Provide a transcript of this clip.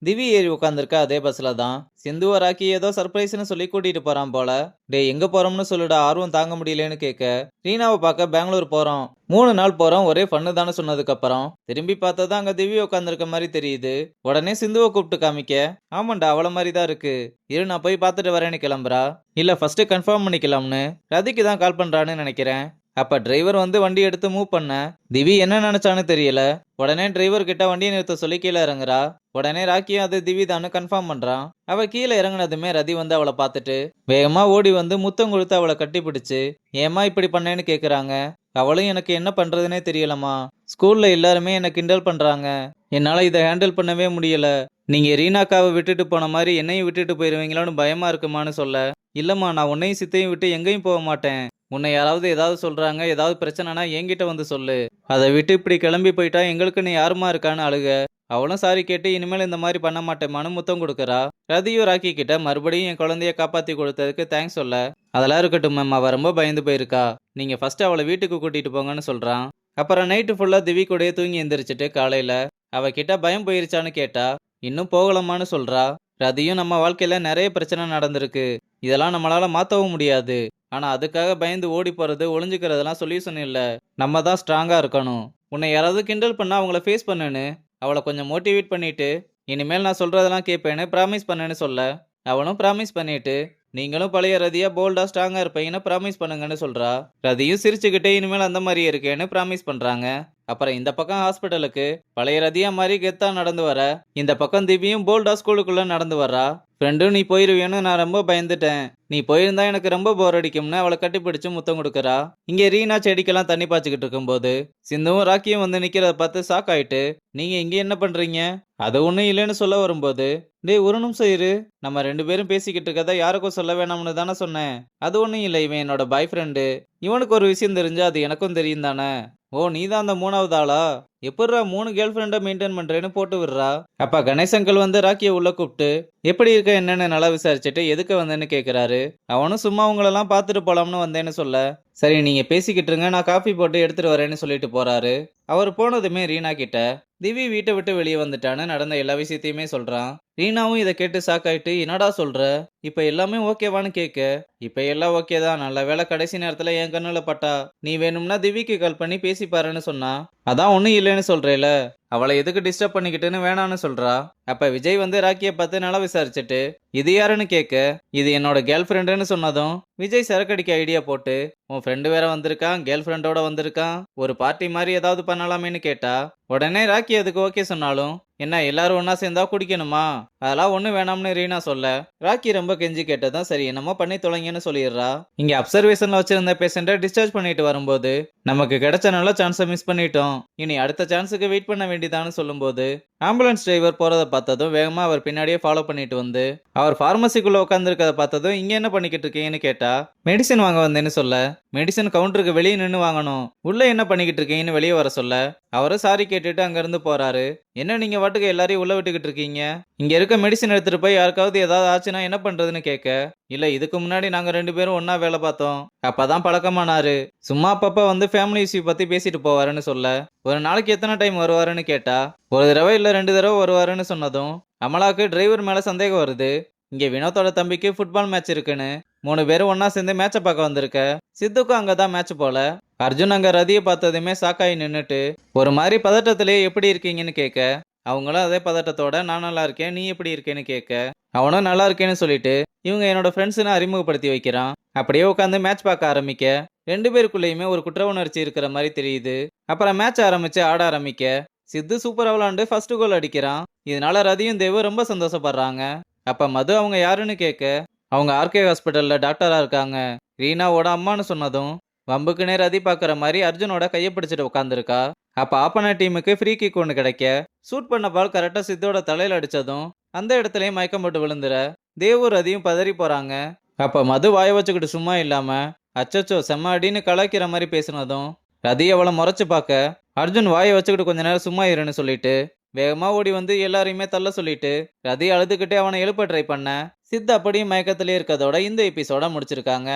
திவி ஏறி உட்காந்துருக்க அதே பஸ்ல தான் சிந்துவ ராக்கி ஏதோ சர்ப்ரைஸ்னு சொல்லி கூட்டிட்டு போறான் போல. டேய் எங்க போறோம்னு சொல்லுடா, ஆர்வம் தாங்க முடியலன்னு கேட்க, ரீனாவை பார்க்க பெங்களூர் போறோம், 3 நாள் போறோம், ஒரே ஃபன்னு தானே சொன்னதுக்கு அப்புறம் திரும்பி பார்த்தா அங்க திவி உட்காந்துருக்க மாதிரி தெரியுது. உடனே சிந்துவை கூப்பிட்டு காமிக்க, ஆமாண்டா அவள மாதிரி தான் இருக்கு, இரு நான் போய் பார்த்துட்டு வரேன்னு கிளம்புறா. இல்ல ஃபர்ஸ்ட் கன்ஃபார்ம் பண்ணிக்கலாம்னு ரதிக்கு தான் கால் பண்றான்னு நினைக்கிறேன். அப்ப டிரைவர் வந்து வண்டி எடுத்து மூவ் பண்ண திவி என்ன நினைச்சான்னு தெரியல. உடனே டிரைவர் கிட்ட வண்டியை நிறுத்த சொல்லி கீழே இறங்குறா. உடனே ராக்கியும் அது திவி தான்னு கன்ஃபார்ம் பண்றான். அவ கீழே இறங்குனதுமே ரதி வந்து அவளை பார்த்துட்டு வேகமா ஓடி வந்து முத்தம் கொடுத்து அவளை கட்டி பிடிச்சு, ஏமா இப்படி பண்ணேன்னு கேக்குறாங்க. அவளும் எனக்கு என்ன பண்றதுனே தெரியலமா, ஸ்கூல்ல எல்லாருமே என்ன கிண்டல் பண்றாங்க, என்னால இதை ஹேண்டில் பண்ணவே முடியல, நீங்க ரீனாக்காவை விட்டுட்டு போன மாதிரி என்னையும் விட்டுட்டு போயிருவீங்களோன்னு பயமா இருக்குமான்னு சொல்ல, இல்லம்மா நான் உன்னையும் சித்தையும் விட்டு எங்கேயும் போக மாட்டேன், உன்னை யாராவது ஏதாவது சொல்றாங்க, ஏதாவது பிரச்சனைனா என்கிட்ட வந்து சொல்லு, அதை விட்டு இப்படி கிளம்பி போயிட்டா எங்களுக்கு நீ யாருமா இருக்கான்னு அழுக. அவளும் சாரி கேட்டு இனிமேல் இந்த மாதிரி பண்ண மாட்டேமான்னு முத்தம் கொடுக்கறா. ரதியும் ராக்கி கிட்ட மறுபடியும் என் குழந்தைய காப்பாத்தி கொடுத்ததுக்கு தேங்க்ஸ் சொல்ல, அதெல்லாம் இருக்கட்டும் மேம், அவ ரொம்ப பயந்து போயிருக்கா, நீங்க ஃபர்ஸ்ட் அவளை வீட்டுக்கு கூட்டிட்டு போங்கன்னு சொல்றான். அப்புறம் நைட்டு ஃபுல்லா திவி கூடயே தூங்கி எந்திரிச்சிட்டு காலையில அவ கிட்ட பயம் போயிருச்சான்னு கேட்டா இன்னும் போகலாமான்னு சொல்றா. ரதியும் நம்ம வாழ்க்கையில நிறைய பிரச்சனை நடந்திருக்கு, இதெல்லாம் நம்மளால மாத்தவும் முடியாது, ஆனா அதுக்காக பயந்து ஓடி போறது ஒளிஞ்சுக்கிறதெல்லாம் சொல்யூஷன் இல்ல, நம்ம தான் ஸ்ட்ராங்கா இருக்கணும், உன்னை யாராவது கிண்டல் பண்ணா அவங்கள ஃபேஸ் பண்ணுன்னு அவளை கொஞ்சம் மோட்டிவேட் பண்ணிட்டு இனிமேல் நான் சொல்றதெல்லாம் கேட்பேன்னு ப்ராமிஸ் பண்ணேன்னு சொல்ல, அவனும் ப்ராமிஸ் பண்ணிட்டு நீங்களும் பழைய ரதியா போல்டா ஸ்ட்ராங்கா இருப்பீங்கன்னு ப்ராமிஸ் பண்ணுங்கன்னு சொல்றா. ரதியும் சிரிச்சுக்கிட்டே இனிமேல் அந்த மாதிரியே இருக்கேன்னு ப்ராமிஸ் பண்றாங்க. அப்புறம் இந்த பக்கம் ஹாஸ்பிட்டலுக்கு பழைய ரதியா மாதிரி கெத்தா நடந்து வர, இந்த பக்கம் திவ்யும் போல்டா ஸ்கூலுக்குள்ள நடந்து வர்றா. ஃப்ரெண்டும் நீ போயிருவியன்னு நான் ரொம்ப பயந்துட்டேன், நீ போயிருந்தா எனக்கு ரொம்ப போர் அடிக்கும்னு அவளை கட்டிப்பிடிச்சு முத்தம் கொடுக்கறா. இங்க ரீனா செடிக்கெல்லாம் தண்ணி பாய்ச்சிக்கிட்டு இருக்கும்போது சிந்துவும் ராக்கியும் வந்து நிக்கிறத பார்த்து ஷாக் ஆயிட்டு, நீங்க இங்க என்ன பண்றீங்க, அது ஒண்ணும் இல்லைன்னு சொல்ல வரும்போது, டேய் ஒரு நிமிஷம் இரு, நம்ம 2 பேரும் பேசிக்கிட்டு இருக்கதை யாருக்கும் சொல்ல வேணாம்னு தானே சொன்னேன், அது ஒண்ணும் இல்லை, இவன் என்னோட பாய் ஃப்ரெண்டு, இவனுக்கு ஒரு விஷயம் தெரிஞ்சா அது எனக்கும் தெரியும் தானே, ஓ நீ தான் அந்த 3வது ஆளா, எப்படிரா 3 கேர்ள் ஃப்ரெண்டை மெயின்டைன் பண்றேன்னு போட்டு விடுறா. அப்ப கணேஷ் அங்கிள் வந்து ராக்கியை உள்ள கூப்பிட்டு எப்படி இருக்க என்னன்னு நல்லா விசாரிச்சுட்டு எதுக்கு வந்தேன்னு கேக்குறாரு. அவனும் சும்மா உங்களெல்லாம் பார்த்துட்டு போலாம்னு வந்தேன்னு சொல்ல, சரி நீங்க பேசிக்கிட்டு இருங்க, நான் காஃபி போட்டு எடுத்துட்டு வரேன்னு சொல்லிட்டு போறாரு. அவர் போனதுமே ரீனா கிட்ட திவி வீட்டை விட்டு வெளியே வந்துட்டான்னு நடந்த எல்லா விஷயத்தையுமே சொல்றான். ரீனாவும் இதை கேட்டு ஷாக் ஆயிட்டு என்னடா சொல்ற, இப்ப எல்லாமே ஓகேவான்னு கேட்க, இப்ப எல்லாம் ஓகே தான், நல்ல வேளை கடைசி நேரத்துல என் கண்ணுல பட்டா, நீ வேணும்னா திவிக்கு கால் பண்ணி பேசி பாருன்னு சொன்னா, அதான் ஒண்ணும் இல்லைன்னு சொல்றேல, அவளை எதுக்கு டிஸ்டர்ப் பண்ணிக்கிட்டுன்னு வேணான்னு சொல்றா. அப்ப விஜய் வந்து ராக்கியை பார்த்து நல்லா விசாரிச்சுட்டு இது யாருன்னு கேட்க, இது என்னோட கேர்ள் ஃப்ரெண்டுன்னு சொன்னதும் விஜய் சரக்கடிக்க ஐடியா போட்டு, உன் ஃப்ரெண்டு வேற வந்திருக்கான், கேர்ள் ஃப்ரெண்டோட வந்திருக்கான், ஒரு பார்ட்டி மாதிரி ஏதாவது பண்ணலாமேன்னு கேட்டா, உடனே ராக்கி அதுக்கு ஓகே சொன்னாலும், என்ன எல்லாரும் ஒன்னா சேர்ந்தா குடிக்கணுமா, அதெல்லாம் ஒண்ணு வேணாம்னு ரீனா சொல்ல, ராக்கி ரொம்ப கெஞ்சி கேட்டதும் சரி என்னமோ பண்ணி தொலைங்கன்னு சொல்லிடுறா. இங்க அப்சர்வேஷன்ல வச்சிருந்த பேஷண்ட்டை டிஸ்சார்ஜ் பண்ணிட்டு வரும்போது நமக்கு கிடைச்ச நல்ல சான்ஸை மிஸ் பண்ணிட்டோம், இனி அடுத்த சான்ஸுக்கு வெயிட் பண்ண வேண்டியதான்னு சொல்லும்போது ஆம்புலன்ஸ் டிரைவர் போறதை பார்த்ததும் வேகமா அவர் பின்னாடியே ஃபாலோ பண்ணிட்டு வந்து அவர் ஃபார்மசிக்குள்ள உட்காந்துருக்கதை பார்த்ததும் இங்க என்ன பண்ணிக்கிட்டு இருக்கீங்கன்னு கேட்டா, மெடிசன் வாங்க வந்தேன்னு சொல்ல, மெடிசன் கவுண்டருக்கு வெளியே நின்று வாங்கணும், உள்ள என்ன பண்ணிக்கிட்டு இருக்கீங்கன்னு வெளியே வர சொல்ல, அவரும் சாரி கேட்டுட்டு அங்க இருந்து போறாரு. என்ன நீங்க வாட்டுக்கு எல்லாரையும் உள்ள விட்டுக்கிட்டு இருக்கீங்க, இங்க இருக்க மெடிசன் எடுத்துட்டு போய் யாருக்காவது ஏதாவது ஆச்சுன்னா என்ன பண்றதுன்னு கேட்க, இல்ல இதுக்கு முன்னாடி நாங்க 2 பேரும் ஒன்னா வேலை பார்த்தோம், அப்பதான் பழக்கமானாரு, சும்மா அப்பப்ப வந்து ஃபேமிலி இஷ்யூ பத்தி பேசிட்டு போவாருன்னு சொல்ல, ஒரு நாளைக்கு எத்தனை டைம் வருவாருன்னு கேட்டா, ஒரு தடவை இல்ல 2 தடவை வருவாருன்னு சொன்னதும் அமலாக்கு டிரைவர் மேல சந்தேகம் வருது. இங்க வினோத்தோட தம்பிக்கு ஃபுட்பால் மேட்ச் இருக்குன்னு 3 பேரும் ஒன்னா சேர்ந்து மேட்சை பார்க்க வந்திருக்க, சித்துக்கும் அங்கதான் மேட்ச் போல. அர்ஜுன் அங்க ரதியை பார்த்ததுமே சாக்காயி நின்னுட்டு ஒரு மாதிரி பதட்டத்திலேயே எப்படி இருக்கீங்கன்னு கேட்க, அவங்களும் அதே பதட்டத்தோட நான் நல்லா இருக்கேன் நீ எப்படி இருக்கேன்னு கேட்க, அவனும் நல்லா இருக்கேன்னு சொல்லிட்டு இவங்க என்னோட ஃப்ரெண்ட்ஸ்னு அறிமுகப்படுத்தி வைக்கிறான். அப்படியே உட்காந்து மேட்ச் பார்க்க ஆரம்பிக்க 2 பேருக்குள்ளேயுமே ஒரு குற்ற உணர்ச்சி இருக்கிற மாதிரி தெரியுது. அப்புறம் மேட்ச் ஆரம்பிச்சு ஆட ஆரம்பிக்க சித்து சூப்பரா விளாண்டு ஃபர்ஸ்ட் கோல் அடிக்கிறான். இதனால ரதியும் தேவும் ரொம்ப சந்தோஷப்படுறாங்க. அப்ப மது அவங்க யாருன்னு கேட்க, அவங்க ஆர்கே ஹாஸ்பிட்டல்ல டாக்டரா இருக்காங்க, ரீனாவோட அம்மான்னு சொன்னதும் வம்புக்குனே ரதி பாக்குற மாதிரி அர்ஜுனோட கையை பிடிச்சிட்டு உட்காந்துருக்கா. அப்ப ஆப்பன டீமுக்கு ஃப்ரீ கிக் ஒன்று கிடைக்க, ஷூட் பண்ண பால் கரெக்டா சித்தோட தலையில அடிச்சதும் அந்த இடத்துலயும் மயக்கம் போட்டு விழுந்துற தேவும் ரதியும் பதறி போறாங்க. அப்ப மது வாய வச்சுக்கிட்டு சும்மா இல்லாம அச்சச்சோ செம்ம அடின்னு கலாய்க்கிற மாதிரி பேசினதும் ரதி அவளை முறைச்சு பார்க்க, அர்ஜுன் வாயை வச்சுக்கிட்டு கொஞ்ச நேரம் சும்மா இருன்னு சொல்லிட்டு வேகமா ஓடி வந்து எல்லாரையுமே தள்ள சொல்லிட்டு ரதி அழுதுகிட்டே அவனை எழுப்ப ட்ரை பண்ண, சித் அப்படியும் மயக்கத்திலே இருக்கதோட இந்த எபிசோட முடிச்சிருக்காங்க.